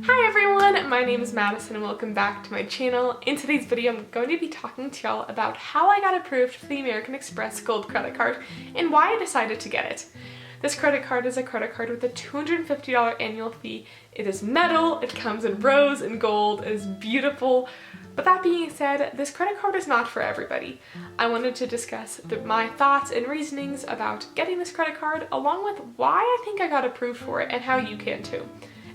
Hi everyone, my name is Madison and welcome back to my channel. In today's video, I'm going to be talking to y'all about how I got approved for the American Express Gold credit card and why I decided to get it. This credit card is a credit card with a $250 annual fee. It is metal, it comes in rose and gold, it is beautiful. But that being said, this credit card is not for everybody. I wanted to discuss my thoughts and reasonings about getting this credit card, along with why I think I got approved for it and how you can too.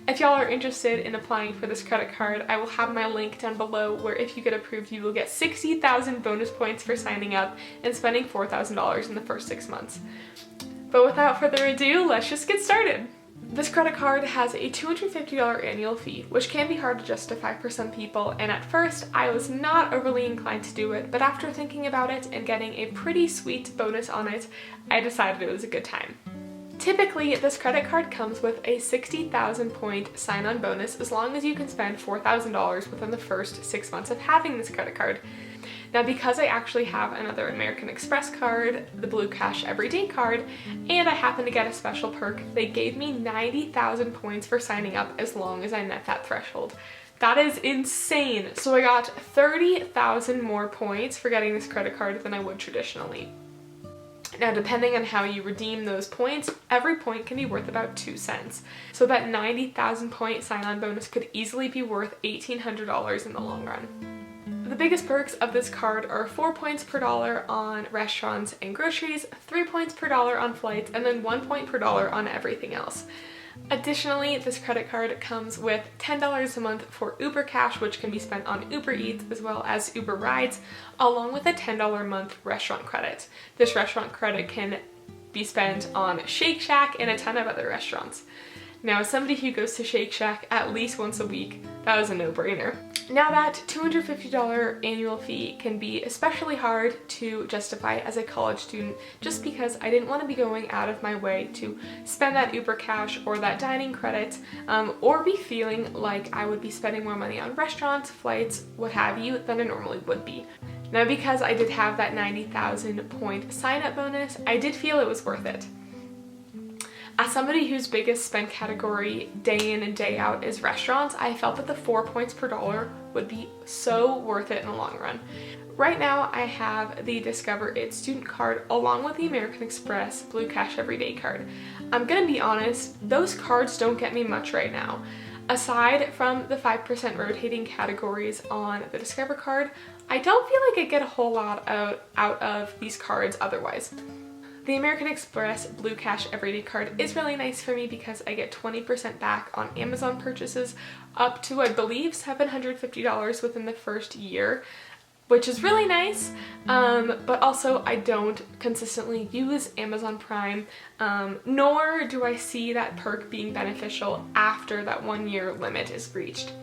If y'all are interested in applying for this credit card, I will have my link down below where if you get approved, you will get 60,000 bonus points for signing up and spending $4,000 in the first 6 months. But without further ado, let's just get started. This credit card has a $250 annual fee, which can be hard to justify for some people, and at first I was not overly inclined to do it, but after thinking about it and getting a pretty sweet bonus on it, I decided it was a good time. Typically, this credit card comes with a 60,000 point sign-on bonus as long as you can spend $4,000 within the first 6 months of having this credit card. Now, because I actually have another American Express card, the Blue Cash Everyday card, and I happen to get a special perk, they gave me 90,000 points for signing up as long as I met that threshold. That is insane! So I got 30,000 more points for getting this credit card than I would traditionally. Now, depending on how you redeem those points, every point can be worth about 2 cents. So that 90,000 point sign-on bonus could easily be worth $1,800 in the long run. The biggest perks of this card are 4 points per dollar on restaurants and groceries, 3 points per dollar on flights, and then 1 point per dollar on everything else. Additionally, this credit card comes with $10 a month for Uber Cash, which can be spent on Uber Eats as well as Uber Rides, along with a $10 a month restaurant credit. This restaurant credit can be spent on Shake Shack and a ton of other restaurants. Now, as somebody who goes to Shake Shack at least once a week, that is a no-brainer. Now, that $250 annual fee can be especially hard to justify as a college student just because I didn't want to be going out of my way to spend that Uber Cash or that dining credit or be feeling like I would be spending more money on restaurants, flights, what have you, than I normally would be. Now, because I did have that 90,000 point sign-up bonus, I did feel it was worth it. As somebody whose biggest spend category day in and day out is restaurants, I felt that the 4 points per dollar would be so worth it in the long run. Right now, I have the Discover It student card along with the American Express Blue Cash Everyday card. I'm gonna be honest, those cards don't get me much right now. Aside from the 5% rotating categories on the Discover card, I don't feel like I get a whole lot out of these cards otherwise. The American Express Blue Cash Everyday card is really nice for me because I get 20% back on Amazon purchases up to, I believe, $750 within the first year, which is really nice, but also I don't consistently use Amazon Prime, nor do I see that perk being beneficial after that 1 year limit is reached.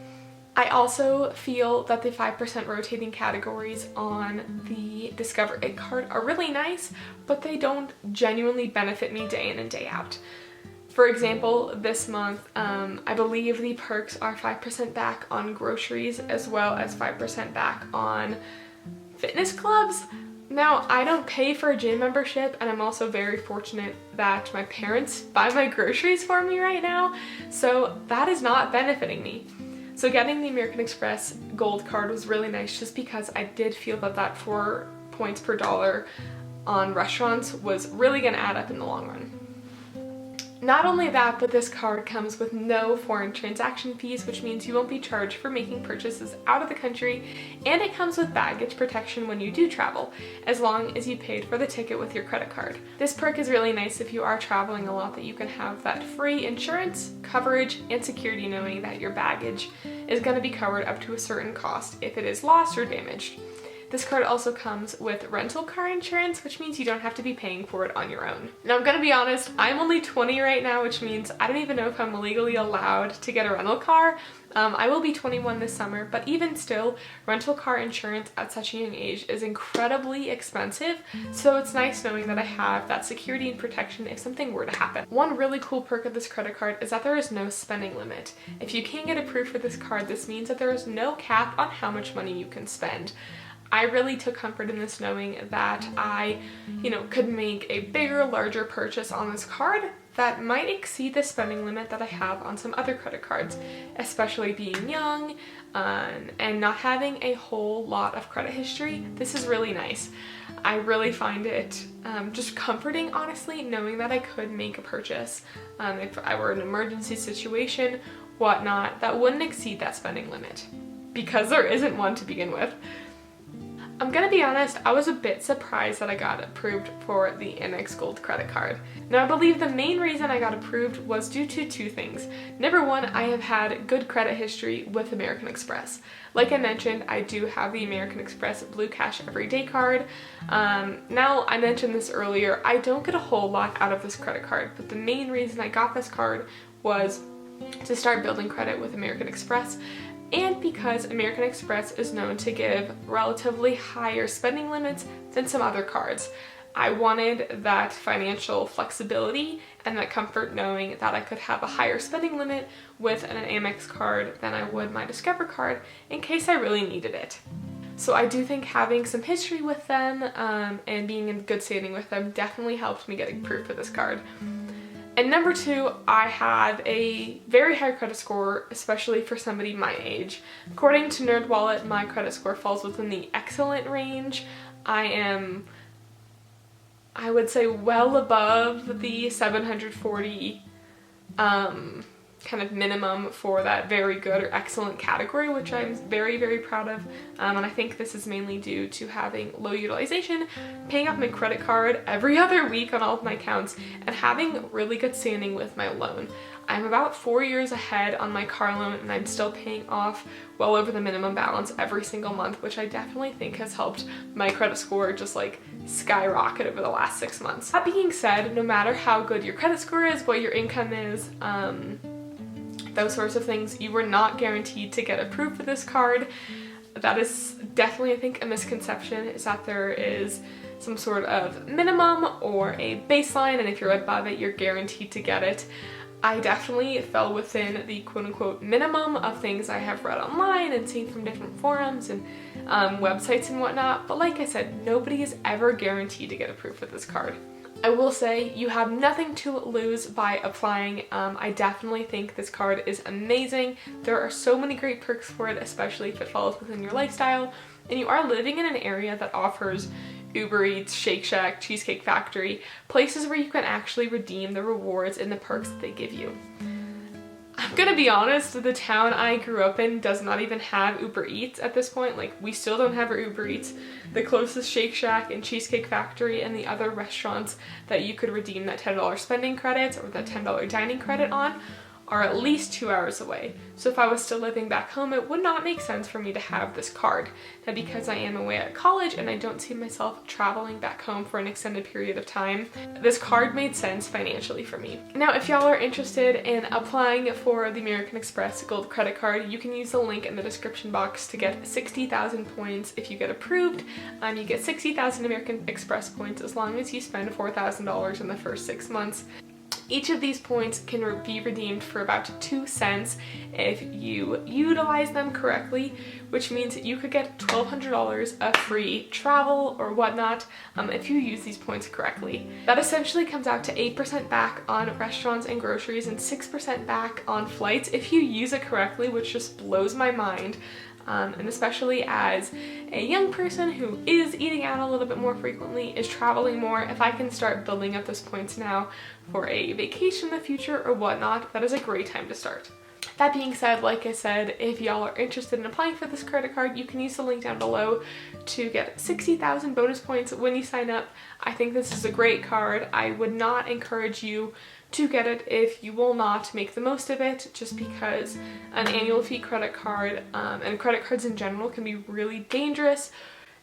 I also feel that the 5% rotating categories on the Discover It card are really nice, but they don't genuinely benefit me day in and day out. For example, this month, I believe the perks are 5% back on groceries as well as 5% back on fitness clubs. Now, I don't pay for a gym membership, and I'm also very fortunate that my parents buy my groceries for me right now, so that is not benefiting me. So getting the American Express Gold card was really nice just because I did feel that that 4 points per dollar on restaurants was really going to add up in the long run. Not only that, but this card comes with no foreign transaction fees, which means you won't be charged for making purchases out of the country, and it comes with baggage protection when you do travel, as long as you paid for the ticket with your credit card. This perk is really nice if you are traveling a lot, that you can have that free insurance, coverage, and security knowing that your baggage is going to be covered up to a certain cost if it is lost or damaged. This card also comes with rental car insurance, which means you don't have to be paying for it on your own. Now, I'm gonna be honest, I'm only 20 right now, which means I don't even know if I'm legally allowed to get a rental car. I will be 21 this summer, but even still, rental car insurance at such a young age is incredibly expensive, so it's nice knowing that I have that security and protection if something were to happen. One really cool perk of this credit card is that there is no spending limit. If you can get approved for this card, this means that there is no cap on how much money you can spend. I really took comfort in this, knowing that I, could make a bigger, larger purchase on this card that might exceed the spending limit that I have on some other credit cards, especially being young and not having a whole lot of credit history. This is really nice. I really find it just comforting, honestly, knowing that I could make a purchase if I were in an emergency situation, whatnot, that wouldn't exceed that spending limit, because there isn't one to begin with. I'm gonna be honest, I was a bit surprised that I got approved for the Amex Gold credit card. Now, I believe the main reason I got approved was due to two things. Number one, I have had good credit history with American Express. Like I mentioned, I do have the American Express Blue Cash Everyday card. Now, I mentioned this earlier, I don't get a whole lot out of this credit card, but the main reason I got this card was to start building credit with American Express, and because American Express is known to give relatively higher spending limits than some other cards. I wanted that financial flexibility and that comfort knowing that I could have a higher spending limit with an Amex card than I would my Discover card in case I really needed it. So I do think having some history with them and being in good standing with them definitely helped me get approved for this card. And number two, I have a very high credit score, especially for somebody my age. According to NerdWallet, my credit score falls within the excellent range. I would say well above the 740 kind of minimum for that very good or excellent category, which I'm very, very proud of. And I think this is mainly due to having low utilization, paying off my credit card every other week on all of my accounts, and having really good standing with my loan. I'm about 4 years ahead on my car loan, and I'm still paying off well over the minimum balance every single month, which I definitely think has helped my credit score just like skyrocket over the last 6 months. That being said, no matter how good your credit score is, what your income is, those sorts of things, you were not guaranteed to get approved for this card. That is definitely, I think, a misconception, is that there is some sort of minimum or a baseline, and if you're above it, you're guaranteed to get it. I definitely fell within the quote-unquote minimum of things I have read online and seen from different forums and websites and whatnot, but like I said, nobody is ever guaranteed to get approved for this card. I will say you have nothing to lose by applying. I definitely think this card is amazing. There are so many great perks for it, especially if it falls within your lifestyle and you are living in an area that offers Uber Eats, Shake Shack, Cheesecake Factory, places where you can actually redeem the rewards and the perks that they give you. I'm gonna be honest, the town I grew up in does not even have Uber Eats at this point. Like, we still don't have our Uber Eats. The closest Shake Shack and Cheesecake Factory and the other restaurants that you could redeem that $10 spending credit or that $10 dining credit on are at least 2 hours away. So if I was still living back home, it would not make sense for me to have this card. Now, because I am away at college and I don't see myself traveling back home for an extended period of time, this card made sense financially for me. Now, if y'all are interested in applying for the American Express Gold Credit Card, you can use the link in the description box to get 60,000 points if you get approved. You get 60,000 American Express points as long as you spend $4,000 in the first 6 months. Each of these points can be redeemed for about 2 cents if you utilize them correctly, which means you could get $1,200 of free travel or whatnot if you use these points correctly. That essentially comes out to 8% back on restaurants and groceries and 6% back on flights if you use it correctly, which just blows my mind. And especially as a young person who is eating out a little bit more frequently, is traveling more, if I can start building up those points now for a vacation in the future or whatnot, that is a great time to start. That being said, like I said, if y'all are interested in applying for this credit card, you can use the link down below to get 60,000 bonus points when you sign up. I think this is a great card. I would not encourage you to get it if you will not make the most of it, just because an annual fee credit card and credit cards in general can be really dangerous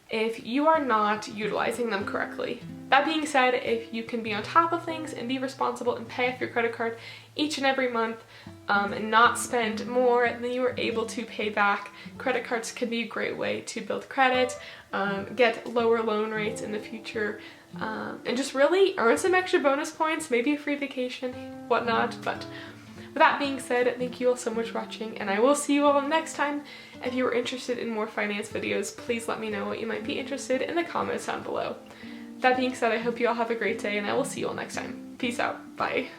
if you are not utilizing them correctly. That being said, if you can be on top of things and be responsible and pay off your credit card each and every month and not spend more than you are able to pay back, credit cards can be a great way to build credit, get lower loan rates in the future, and just really earn some extra bonus points, maybe a free vacation, whatnot. But With that being said, thank you all so much for watching, and I will see you all next time. If you are interested in more finance videos, please let me know what you might be interested in the comments down below. That being said, I hope you all have a great day, and I will see you all next time. Peace out. Bye.